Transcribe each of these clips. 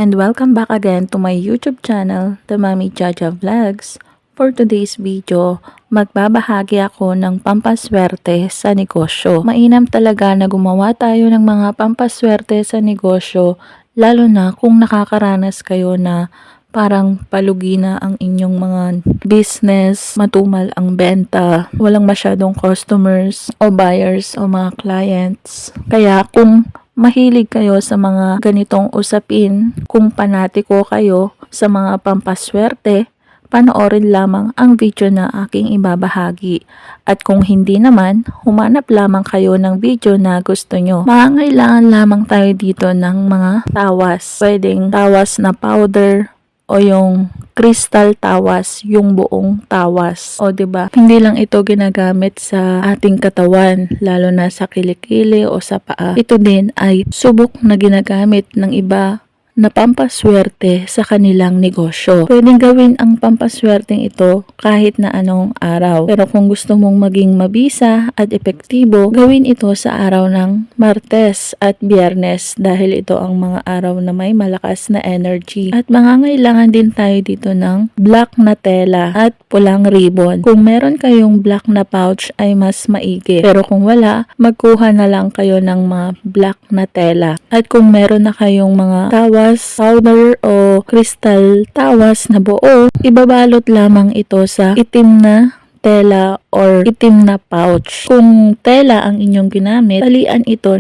And welcome back again to my YouTube channel, The Mami Jaja Vlogs. For today's video, magbabahagi ako ng pampaswerte sa negosyo. Mainam talaga na gumawa tayo ng mga pampaswerte sa negosyo, lalo na kung nakakaranas kayo na parang palugi na ang inyong mga business, matumal ang benta, walang masyadong customers o buyers o mga clients. Kaya kung mahilig kayo sa mga ganitong usapin, kung panatiko kayo sa mga pampaswerte, panoorin lamang ang video na aking ibabahagi. At kung hindi naman, humanap lamang kayo ng video na gusto nyo. Mangailangan lamang tayo dito ng mga tawas. Pwedeng tawas na powder o yung crystal tawas, yung buong tawas. O 'di ba? Hindi lang ito ginagamit sa ating katawan, lalo na sa kilikili o sa paa. Ito din ay subok na ginagamit ng iba na pampaswerte sa kanilang negosyo. Pwedeng gawin ang pampaswerteng ito kahit na anong araw. Pero kung gusto mong maging mabisa at epektibo, gawin ito sa araw ng Martes at Biyernes dahil ito ang mga araw na may malakas na energy. At mangangailangan din tayo dito ng black na tela at pulang ribbon. Kung meron kayong black na pouch ay mas maigi. Pero kung wala, magkuha na lang kayo ng mga black na tela. At kung meron na kayong mga tawas, powder o crystal tawas na buo, ibabalot lamang ito sa itim na tela or itim na pouch. Kung tela ang inyong ginamit, talian ito.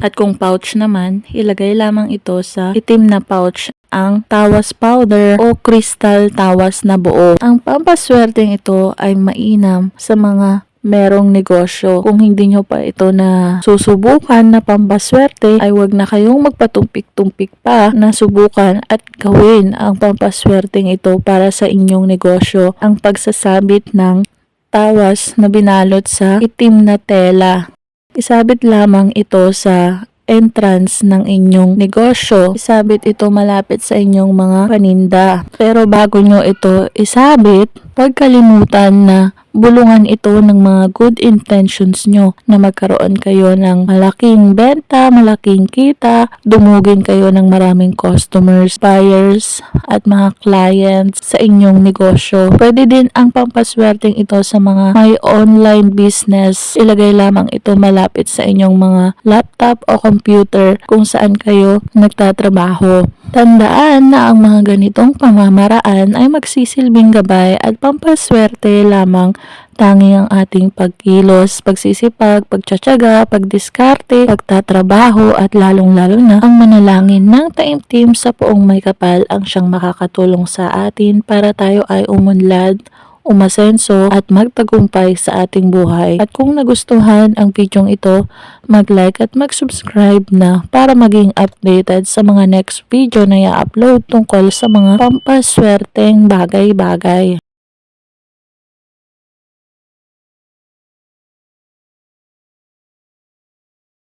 At kung pouch naman, ilagay lamang ito sa itim na pouch ang tawas powder o crystal tawas na buo. Ang pampaswerteng ito ay mainam sa mga merong negosyo. Kung hindi nyo pa ito na susubukan na pampaswerte, ay wag na kayong magpatumpik-tumpik pa na subukan at gawin ang pampaswerteng ito para sa inyong negosyo. Ang pagsasabit ng tawas na binalot sa itim na tela. Isabit lamang ito sa entrance ng inyong negosyo. Isabit ito malapit sa inyong mga paninda. Pero bago nyo ito isabit, huwag kalimutan na bulungan ito ng mga good intentions nyo na magkaroon kayo ng malaking benta, malaking kita, dumugin kayo ng maraming customers, buyers, at mga clients sa inyong negosyo. Pwede din ang pampaswerteng ito sa mga may online business. Ilagay lamang ito malapit sa inyong mga laptop o computer kung saan kayo nagtatrabaho. Tandaan na ang mga ganitong pamamaraan ay magsisilbing gabay at pampaswerte lamang. Tanging ang ating pagkilos, pagsisipag, pagtsatsaga, pagdiskarte, pagtatrabaho at lalong-lalo na ang manalangin ng taimtim sa Poong May Kapal ang siyang makakatulong sa atin para tayo ay umunlad, umasenso at magtagumpay sa ating buhay. At kung nagustuhan ang videong ito, mag-like at mag-subscribe na para maging updated sa mga next video na i-upload tungkol sa mga pampaswerteng bagay-bagay.